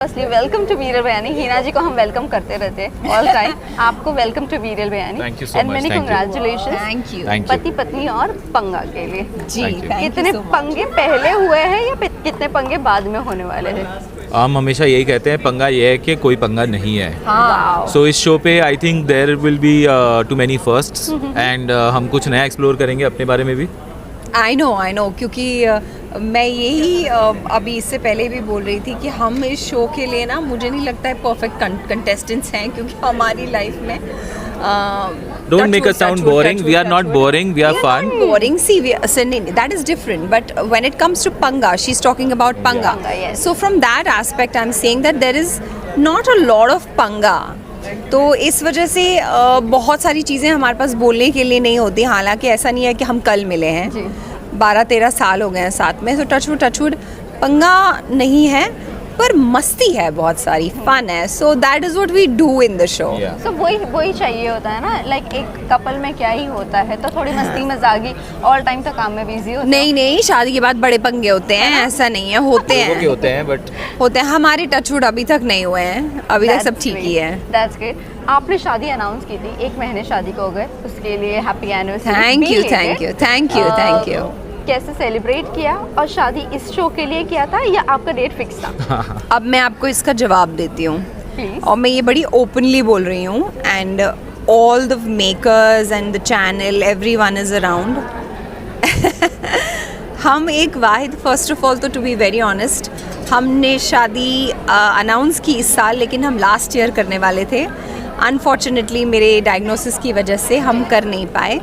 Firstly welcome to वीरल बयानी। हिना जी को हम वेलकम करते रहते हैं ऑल टाइम। आपको वेलकम टू वीरल बयानी and many congratulations. Thank you पति पत्नी और पंगा के लिए जी। कितने पंगे पहले हुए हैं या कितने पंगे बाद में होने वाले हैं? हम हमेशा यही कहते हैं, पंगा ये है कि कोई पंगा नहीं है। हाँ सो इस शो पे I think there will be too many firsts and हम कुछ नया एक्सप्लोर करेंगे अपने बारे में भी। आई नो क्योंकि मैं यही अभी इससे पहले भी बोल रही थी कि हम इस शो के लिए ना, मुझे नहीं लगता है परफेक्ट कंटेस्टेंट्स हैं, क्योंकि हमारी लाइफ में Don't make us sound boring. We are not boring. We are fun. Boring. See, that is different. But when it comes to Panga, she's talking about Panga. Panga, yes. So from that aspect, I'm saying that there is not a lot of Panga. तो इस वजह से बहुत सारी चीज़ें हमारे पास बोलने के लिए नहीं होती। हालांकि ऐसा नहीं है कि हम कल मिले हैं, 12-13 साल हो गए हैं साथ में। तो टचवुड पंगा नहीं है, पर मस्ती है, बहुत सारी फन है। So that is what we do in the show. So वही चाहिए होता है ना, लाइक एक कपल में क्या ही होता है, तो थोड़ी मस्ती मजाकी, ऑल टाइम तो काम में बिजी होते हैं। नहीं, शादी के बाद बड़े पंगे होते हैं, ऐसा नहीं है, होते हैं होते हैं। हमारे टचवुड अभी तक नहीं हुए हैं, अभी तक सब ठीक ही है। That's great. आपने शादी अनाउंस की थी, 1 महीने शादी को हो गए, उसके लिए हैप्पी एनिवर्सरी। Thank you. कैसे सेलिब्रेट किया, और शादी इस शो के लिए किया था या आपका डेट फिक्स था? अब मैं आपको इसका जवाब देती हूँ, और मैं ये बड़ी ओपनली बोल रही हूँ, and all the makers and the channel, everyone is around. हम एक वाहिद, फर्स्ट ऑफ ऑल तो टू बी वेरी ऑनेस्ट, हमने शादी अनाउंस की इस साल, लेकिन हम लास्ट ईयर करने वाले थे। अनफॉर्चुनेटली मेरे डायग्नोसिस की वजह से हम कर नहीं पाए।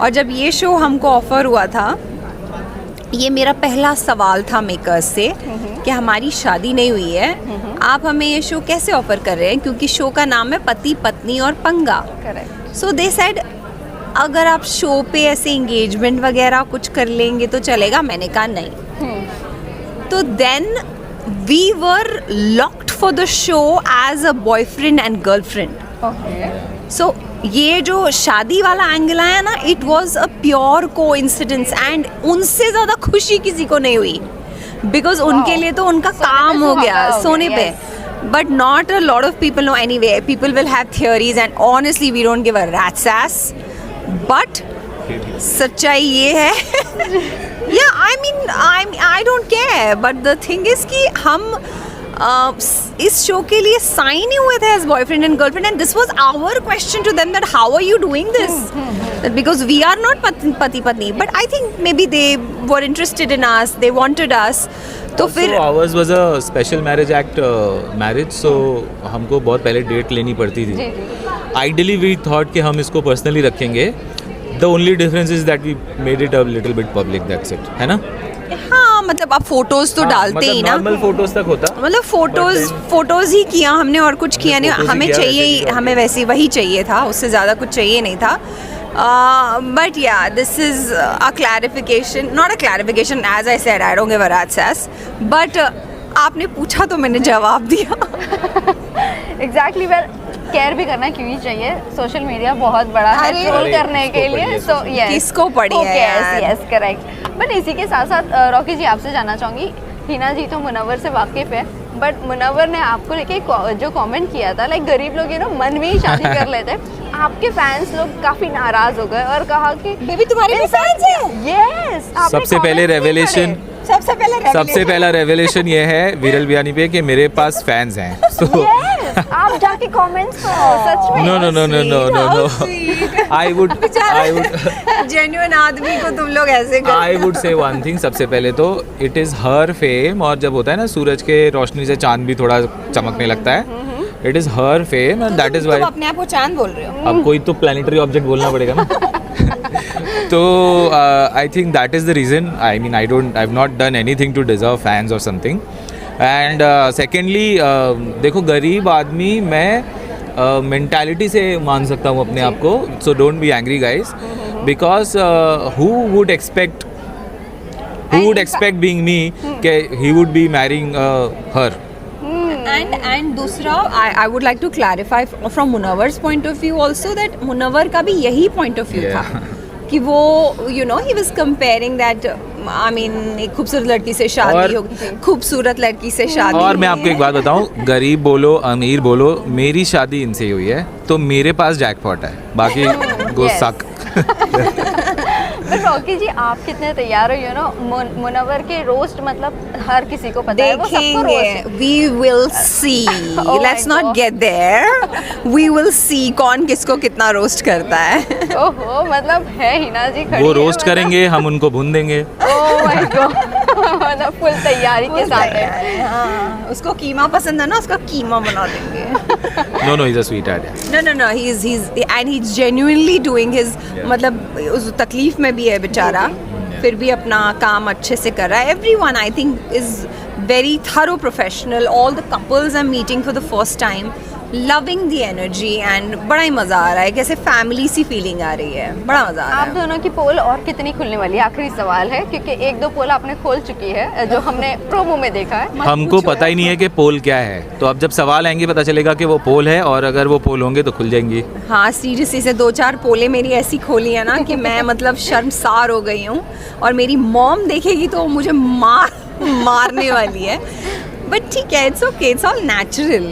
और जब ये शो हमको ऑफ़र हुआ था, ये मेरा पहला सवाल था मेकर्स से कि हमारी शादी नहीं हुई है, आप हमें ये शो कैसे ऑफ़र कर रहे हैं, क्योंकि शो का नाम है पति पत्नी और पंगा। सो दे सेड अगर आप शो पे ऐसे एंगेजमेंट वगैरह कुछ कर लेंगे तो चलेगा। मैंने कहा नहीं। तो then we were locked for the show as a boyfriend and girlfriend. So ये जो शादी वाला एंगल आया ना, it was a pure coincidence, and उनसे ज़्यादा खुशी किसी को नहीं हुई, बिकॉज उनके लिए तो उनका काम हो गया सोने पे। But not a lot of people know any way. People will have theories and honestly we don't give a rat's ass. But सच्चाई ये है yeah I don't care, but the thing is कि हम इस शो के लिए sign ही हुए थे as boyfriend and girlfriend, and this was our question to them that how are you doing this, because we are not पति पत्नी, but I think maybe they were interested in us, they wanted us. तो फिर ours was a special marriage act marriage, so हमको बहुत पहले date लेनी पड़ती थी। आइडियली वी थॉट कि हम इसको पर्सनली रखेंगे। The only difference is that we made it a little bit public, that's it, है ना? हाँ, मतलब आप फोटोज तो डालते ही ना, नॉर्मल फोटोज तक होता, मतलब फोटोज ही किया हमने, और कुछ किया नहीं। हमें चाहिए, हमें वैसे वही चाहिए था, उससे ज़्यादा कुछ चाहिए नहीं था। But yeah this is a clarification, not a clarification, as I said I don't give a rat's ass, but आपने पूछा तो मैंने जवाब दिया। एग्जैक्टली। वेल, केयर भी करना क्यों ही चाहिए, सोशल मीडिया बहुत बड़ा है ट्रोल करने के लिए। सो यस, किसको पड़ी है यार? Yes correct. बट इसी के साथ साथ रॉकी जी, आपसे जानना चाहूँगी, हिना जी तो मुनव्वर से वाकिफ़ है, बट मुनव्वर ने आपको लेके जो कमेंट किया था, लाइक गरीब लोग मन में ही शादी कर लेते हैं, आपके फैंस लोग काफ़ी नाराज़ हो गए और कहा कि बेबी तुम्हारे भी फैंस हैं? यस। सबसे पहला रेवलेशन ये है वीरल बयानी पे कि मेरे पास फैंस हैं। आप जाके कमेंट्स करो, सच में। No. I would जेन्युइन आदमी को तुम लोग ऐसे करते हो। I would say one thing, सबसे पहले तो it is her fame, और जब होता है ना सूरज के रोशनी से चांद भी थोड़ा चमकने लगता है, it is her fame and that is why। तुम अपने आप को चांद बोल रहे हो? अब कोई तो प्लैनेटरी ऑब्जेक्ट बोलना पड़ेगा ना। तो I think that is the reason. I mean, I've not done anything to deserve fans or something. And secondly, देखो गरीब आदमी मैं मेंटालिटी से मान सकता हूँ अपने आप को, so don't be angry guys, because who would expect being me कि he would be marrying her. And दूसरा, I would like to clarify from Munawwar's point of view also that Munawwar का भी यही point of view था कि वो he was comparing that I mean एक खूबसूरत लड़की से शादी और- होगी, खूबसूरत लड़की से शादी और मैं आपको एक बात बताऊं, गरीब बोलो अमीर बोलो, मेरी शादी इनसे ही हुई है, तो मेरे पास जैकपॉट है, बाकी गो Yes. सक। पर रॉकी जी आप कितने तैयार हो, यू नो मुनव्वर के रोस्ट मतलब हर किसी को पता है, वो सबको देखेंगे, roast we will see, Oh let's my not God. Get there, we will see कौन किसको कितना रोस्ट करता है। ओहो, मतलब है हिना जी खड़ी वो है, रोस्ट मतलब- करेंगे, हम उनको भून देंगे। ओह माय गॉड, मतलब फुल तैयारी के साथ है। हाँ, उसको कीमा पसंद है ना, उसका कीमा बना देंगे। No no, is a sweetheart. No, he's and he's genuinely doing his, मतलब उस तकलीफ में भी है बेचारा, फिर भी अपना काम अच्छे से कर रहा है। Everyone I think is very thorough professional. All the couples I'm meeting for the first time, loving the energy and बड़ा ही मज़ा आ रहा है, कैसे फैमिली सी फीलिंग आ रही है, बड़ा मज़ा आ रहा आप है। दोनों की पोल और कितनी खुलने वाली है, आखिरी सवाल है, क्योंकि एक दो पोल आपने खोल चुकी है जो हमने प्रोमो में देखा है। हमको पता ही नहीं है कि पोल क्या है, तो अब जब सवाल आएंगे पता चलेगा कि वो पोल है, और अगर वो पोल होंगे तो खुल जाएंगी। हाँ सीरियसली से 2-4 पोले मेरी ऐसी खोली है ना कि मैं मतलब शर्मसार हो गई हूँ, और मेरी मॉम देखेगी तो मुझे मारने वाली है, बट ठीक है, it's okay, it's all natural.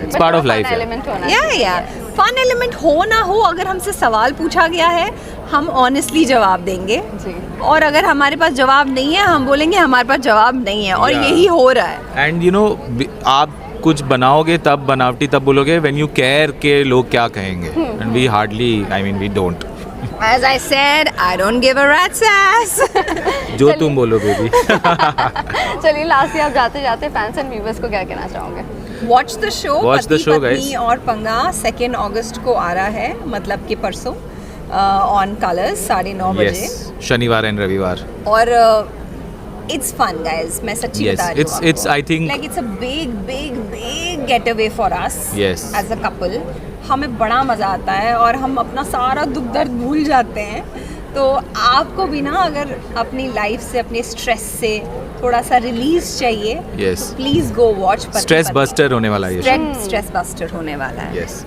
It's part of life. Element होना या चाहिए। फन एलिमेंट हो ना हो, अगर हमसे सवाल पूछा गया है हम ऑनेस्टली जवाब देंगे, जी। और अगर हमारे पास जवाब नहीं है हम बोलेंगे हमारे पास जवाब नहीं है, और Yeah. यही हो रहा है। एंड यू नो, आप कुछ बनाओगे तब बनावटी तब बोलोगे व्हेन यू केयर के लोग क्या कहेंगे, and we hardly, I mean we don't. As I said, I don't give a rat's ass. जो तुम बोलो बेबी। चलिए लास्ट आप जाते जाते फैंस एंड व्यूवर्स को क्या कहना चाहोगे? Watch the show. Watch the पति show, पत्नी guys. और पंगा 2 अगस्त को आ रहा है, मतलब कि परसों, ऑन कलर्स 9:30 बजे। यस, शनिवार एंड रविवार। और इट्स फन गाइस, मैं सच्ची Yes, बता रही it's- हूँ it's, I think- like it's a big getaway for us Yes. As a couple. हमें बड़ा मज़ा आता है और हम अपना सारा दुख दर्द भूल जाते हैं, तो आपको भी ना अगर अपनी लाइफ से, अपने स्ट्रेस से थोड़ा सा रिलीज चाहिए, Yes. Please go watch. Stress buster होने वाला है ये। स्ट्रेस बस्टर होने वाला है। यस।